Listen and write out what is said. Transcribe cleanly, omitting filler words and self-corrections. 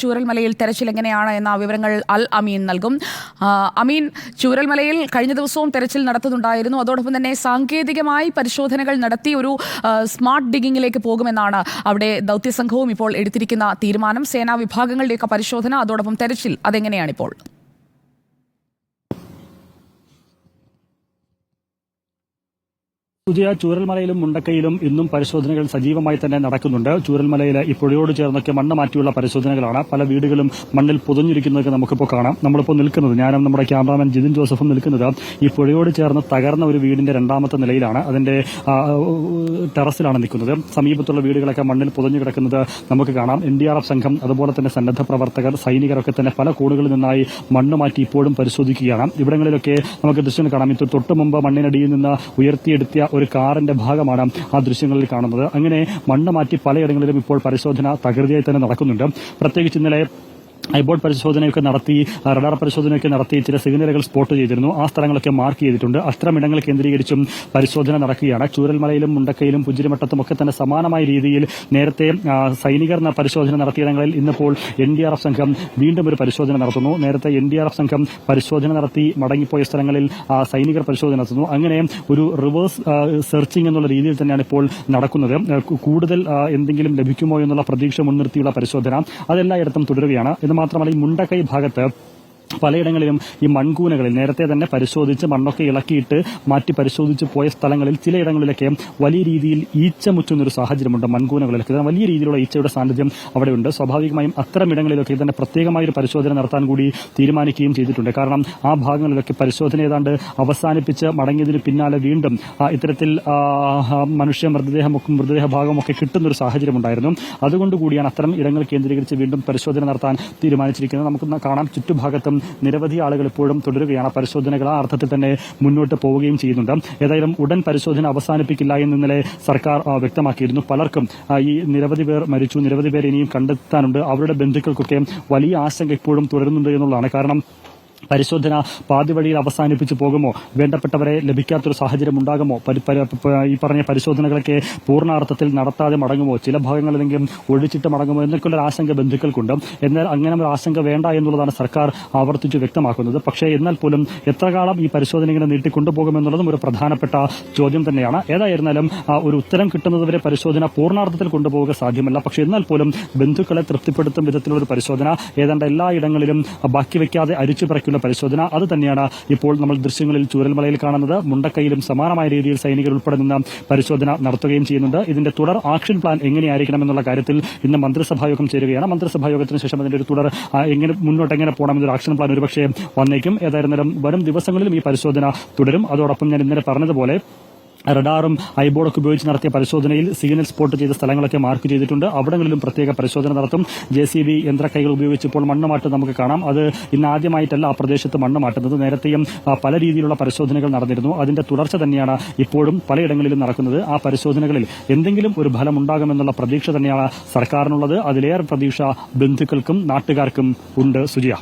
ചൂരൽമലയിൽ തെരച്ചിൽ എങ്ങനെയാണ് എന്ന വിവരങ്ങൾ അൽ അമീൻ നൽകും. അമീൻ, ചൂരൽമലയിൽ കഴിഞ്ഞ ദിവസവും തെരച്ചിൽ നടത്തുന്നുണ്ടായിരുന്നു. അതോടൊപ്പം തന്നെ സാങ്കേതികമായി പരിശോധനകൾ നടത്തി ഒരു സ്മാർട്ട് ഡിഗിങ്ങിലേക്ക് പോകുമെന്നാണ് അവിടെ ദൗത്യസംഘവും ഇപ്പോൾ എടുത്തിരിക്കുന്ന തീരുമാനം. സേനാ വിഭാഗങ്ങളുടെയൊക്കെ പരിശോധന, അതോടൊപ്പം തെരച്ചിൽ, അതെങ്ങനെയാണിപ്പോൾ? പുതിയ ചൂരൽമലയിലും മുണ്ടക്കയിലും ഇന്നും പരിശോധനകൾ സജീവമായി തന്നെ നടക്കുന്നുണ്ട്. ചൂരൽമലയിൽ ഈ പുഴയോട് ചേർന്നൊക്കെ മണ്ണ് മാറ്റിയുള്ള പരിശോധനകളാണ്. പല വീടുകളും മണ്ണിൽ പുതഞ്ഞിരിക്കുന്നതൊക്കെ നമുക്കിപ്പോൾ കാണാം. നമ്മളിപ്പോൾ നിൽക്കുന്നത്, ഞാനും നമ്മുടെ ക്യാമറാമാൻ ജിതിൻ ജോസഫും നിൽക്കുന്നത് ഈ പുഴയോട് ചേർന്ന് തകർന്ന ഒരു വീടിന്റെ രണ്ടാമത്തെ നിലയിലാണ്. അതിന്റെ ടെറസിലാണ് നിൽക്കുന്നത്. സമീപത്തുള്ള വീടുകളൊക്കെ മണ്ണിൽ പുതഞ്ഞു കിടക്കുന്നത് നമുക്ക് കാണാം. NDRF സംഘം, അതുപോലെ തന്നെ സന്നദ്ധ പ്രവർത്തകർ, സൈനികരൊക്കെ തന്നെ പല കോണുകളിൽ നിന്നായി മണ്ണ് മാറ്റി ഇപ്പോഴും പരിശോധിക്കുകയാണ്. ഇവിടങ്ങളിലൊക്കെ നമുക്ക് ദൃശ്യം കാണാം. ഇത് തൊട്ടു മുമ്പ് മണ്ണിനടിയിൽ നിന്ന് ഉയർത്തിയെടുത്തിയ ഒരു കാറിന്റെ ഭാഗമാണ് ആ ദൃശ്യങ്ങളിൽ കാണുന്നത്. അങ്ങനെ മണ്ണ് മാറ്റി പലയിടങ്ങളിലും ഇപ്പോൾ പരിശോധന തകൃതിയായി തന്നെ നടക്കുന്നുണ്ട്. പ്രത്യേകിച്ച് ഇന്നലെ ഐബോട്ട് പരിശോധനയൊക്കെ നടത്തി, റഡാർ പരിശോധനയൊക്കെ നടത്തി ചില സിഗ്നലുകൾ സ്പോട്ട് ചെയ്തിരുന്നു. ആ സ്ഥലങ്ങളൊക്കെ മാർക്ക് ചെയ്തിട്ടുണ്ട്. അത്തരമിടങ്ങൾ കേന്ദ്രീകരിച്ചും പരിശോധന നടക്കുകയാണ്. ചൂരൽമലയിലും മുണ്ടക്കയിലും പുഞ്ചിരിമട്ടത്തും ഒക്കെ തന്നെ സമാനമായ രീതിയിൽ നേരത്തെ സൈനികർ പരിശോധന നടത്തിയിടങ്ങളിൽ ഇന്നിപ്പോൾ NDRF സംഘം വീണ്ടും ഒരു പരിശോധന നടത്തുന്നു. നേരത്തെ NDRF സംഘം പരിശോധന നടത്തി മടങ്ങിപ്പോയ സ്ഥലങ്ങളിൽ സൈനികർ പരിശോധന നടത്തുന്നു. അങ്ങനെ ഒരു റിവേഴ്സ് സെർച്ചിങ് എന്നുള്ള രീതിയിൽ തന്നെയാണ് ഇപ്പോൾ നടക്കുന്നത്. കൂടുതൽ എന്തെങ്കിലും ലഭിക്കുമോ എന്നുള്ള പ്രതീക്ഷ മുൻനിർത്തിയുള്ള പരിശോധന അതെല്ലായിടത്തും തുടരുകയാണ്. എന്ന് മാത്രമല്ല, ഈ മുണ്ടക്കൈ ഭാഗത്ത് പലയിടങ്ങളിലും ഈ മൺകൂനകളിൽ നേരത്തെ തന്നെ പരിശോധിച്ച് മണ്ണൊക്കെ ഇളക്കിയിട്ട് മാറ്റി പരിശോധിച്ച് പോയ സ്ഥലങ്ങളിൽ ചിലയിടങ്ങളിലൊക്കെ വലിയ രീതിയിൽ ഈച്ച മുറ്റുന്നൊരു സാഹചര്യമുണ്ട്. മൺകൂനകളിലൊക്കെ വലിയ രീതിയിലുള്ള ഈച്ചയുടെ സാന്നിധ്യം അവിടെയുണ്ട്. സ്വാഭാവികമായും അത്തരം ഇടങ്ങളിലൊക്കെ തന്നെ പ്രത്യേകമായൊരു പരിശോധന നടത്താൻ കൂടി തീരുമാനിക്കുകയും ചെയ്തിട്ടുണ്ട്. കാരണം ആ ഭാഗങ്ങളിലൊക്കെ പരിശോധന ഏതാണ്ട് അവസാനിപ്പിച്ച് മടങ്ങിയതിന് പിന്നാലെ വീണ്ടും ഇത്തരത്തിൽ മനുഷ്യ മൃതദേഹ ഭാഗമൊക്കെ കിട്ടുന്നൊരു സാഹചര്യമുണ്ടായിരുന്നു. അതുകൊണ്ടുകൂടിയാണ് അത്തരം ഇടങ്ങൾ കേന്ദ്രീകരിച്ച് വീണ്ടും പരിശോധന നടത്താൻ തീരുമാനിച്ചിരിക്കുന്നത്. നമുക്ക് കാണാം, ചുറ്റുഭാഗത്തും നിരവധി ആളുകൾ ഇപ്പോഴും തുടരുകയാണ്. പരിശോധനകൾ ആ അർത്ഥത്തിൽ തന്നെ മുന്നോട്ട് പോവുകയും ചെയ്യുന്നുണ്ട്. ഏതായാലും ഉടൻ പരിശോധന അവസാനിപ്പിക്കില്ല എന്ന് ഇന്നലെ സർക്കാർ വ്യക്തമാക്കിയിരുന്നു. പലർക്കും ഈ നിരവധി പേർ മരിച്ചു, നിരവധി പേർ ഇനിയും കണ്ടെത്താനുണ്ട്. അവരുടെ ബന്ധുക്കൾക്കൊക്കെ വലിയ ആശങ്ക ഇപ്പോഴും തുടരുന്നുണ്ട് എന്നുള്ളതാണ്. കാരണം പരിശോധന പാതി വഴിയിൽ അവസാനിപ്പിച്ചു പോകുമോ, വേണ്ടപ്പെട്ടവരെ ലഭിക്കാത്തൊരു സാഹചര്യം ഉണ്ടാകുമോ, ഈ പറഞ്ഞ പരിശോധനകളൊക്കെ പൂർണ്ണാർത്ഥത്തിൽ നടത്താതെ മടങ്ങുമോ, ചില ഭാഗങ്ങളിലെങ്കിലും ഒഴിച്ചിട്ട് മടങ്ങുമോ എന്നൊക്കെയുള്ള ആശങ്ക ബന്ധുക്കൾക്കുണ്ട്. എന്നാൽ അങ്ങനെ ഒരു ആശങ്ക വേണ്ട എന്നുള്ളതാണ് സർക്കാർ ആവർത്തിച്ച് വ്യക്തമാക്കുന്നത്. പക്ഷേ എന്നാൽ പോലും എത്ര കാലം ഈ പരിശോധന ഇങ്ങനെ നീട്ടിക്കൊണ്ടുപോകുമെന്നുള്ളതും ഒരു പ്രധാനപ്പെട്ട ചോദ്യം തന്നെയാണ്. ഏതായിരുന്നാലും ഒരു ഉത്തരം കിട്ടുന്നതുവരെ പരിശോധന പൂർണ്ണാർത്ഥത്തിൽ കൊണ്ടുപോവുക സാധ്യമല്ല. പക്ഷേ എന്നാൽ പോലും ബന്ധുക്കളെ തൃപ്തിപ്പെടുത്തും വിധത്തിലുള്ള ഒരു പരിശോധന ഏതാണ്ട് എല്ലായിടങ്ങളിലും ബാക്കി വയ്ക്കാതെ അരിച്ചുപറയ്ക്കുന്ന പരിശോധന, അത് തന്നെയാണ് ഇപ്പോൾ നമ്മൾ ദൃശ്യങ്ങളിൽ ചൂരൽമലയിൽ കാണുന്നത്. മുണ്ടക്കയിലും സമാനമായ രീതിയിൽ സൈനികർ ഉൾപ്പെടെ നിന്ന് പരിശോധന നടത്തുകയും ചെയ്യുന്നുണ്ട്. ഇതിന്റെ തുടർ ആക്ഷൻ പ്ലാൻ എങ്ങനെയായിരിക്കണം എന്നുള്ള കാര്യത്തിൽ ഇന്ന് മന്ത്രിസഭായോഗം ചേരുകയാണ്. മന്ത്രിസഭായോഗത്തിന് ശേഷം അതിന്റെ ഒരു തുടർ മുന്നോട്ട് എങ്ങനെ പോകണമെന്നൊരു ആക്ഷൻ പ്ലാൻ ഒരുപക്ഷെ വന്നേക്കും. ഏതായിരുന്നാലും വരും ദിവസങ്ങളിലും ഈ പരിശോധന തുടരും. അതോടൊപ്പം ഞാൻ ഇന്നലെ പറഞ്ഞതുപോലെ റഡാറും ഐബോർഡൊക്കെ ഉപയോഗിച്ച് നടത്തിയ പരിശോധനയിൽ സിഗ്നൽ സ്പോട്ട് ചെയ്ത സ്ഥലങ്ങളൊക്കെ മാർക്ക് ചെയ്തിട്ടുണ്ട്. അവിടങ്ങളിലും പ്രത്യേക പരിശോധന നടത്തും. JCB യന്ത്രക്കൈകൾ ഉപയോഗിച്ച് ഇപ്പോൾ മണ്ണ് മാറ്റം നമുക്ക് കാണാം. അത് ഇന്ന് ആദ്യമായിട്ടല്ല ആ പ്രദേശത്ത് മണ്ണ് മാറ്റുന്നത്. നേരത്തെയും പല രീതിയിലുള്ള പരിശോധനകൾ നടന്നിരുന്നു. അതിന്റെ തുടർച്ച തന്നെയാണ് ഇപ്പോഴും പലയിടങ്ങളിലും നടക്കുന്നത്. ആ പരിശോധനകളിൽ എന്തെങ്കിലും ഒരു ഫലം ഉണ്ടാകുമെന്നുള്ള പ്രതീക്ഷ തന്നെയാണ് സർക്കാരിനുള്ളത്. അതിലേറെ പ്രതീക്ഷ ബന്ധുക്കൾക്കും നാട്ടുകാർക്കും ഉണ്ട്. സുജിയ.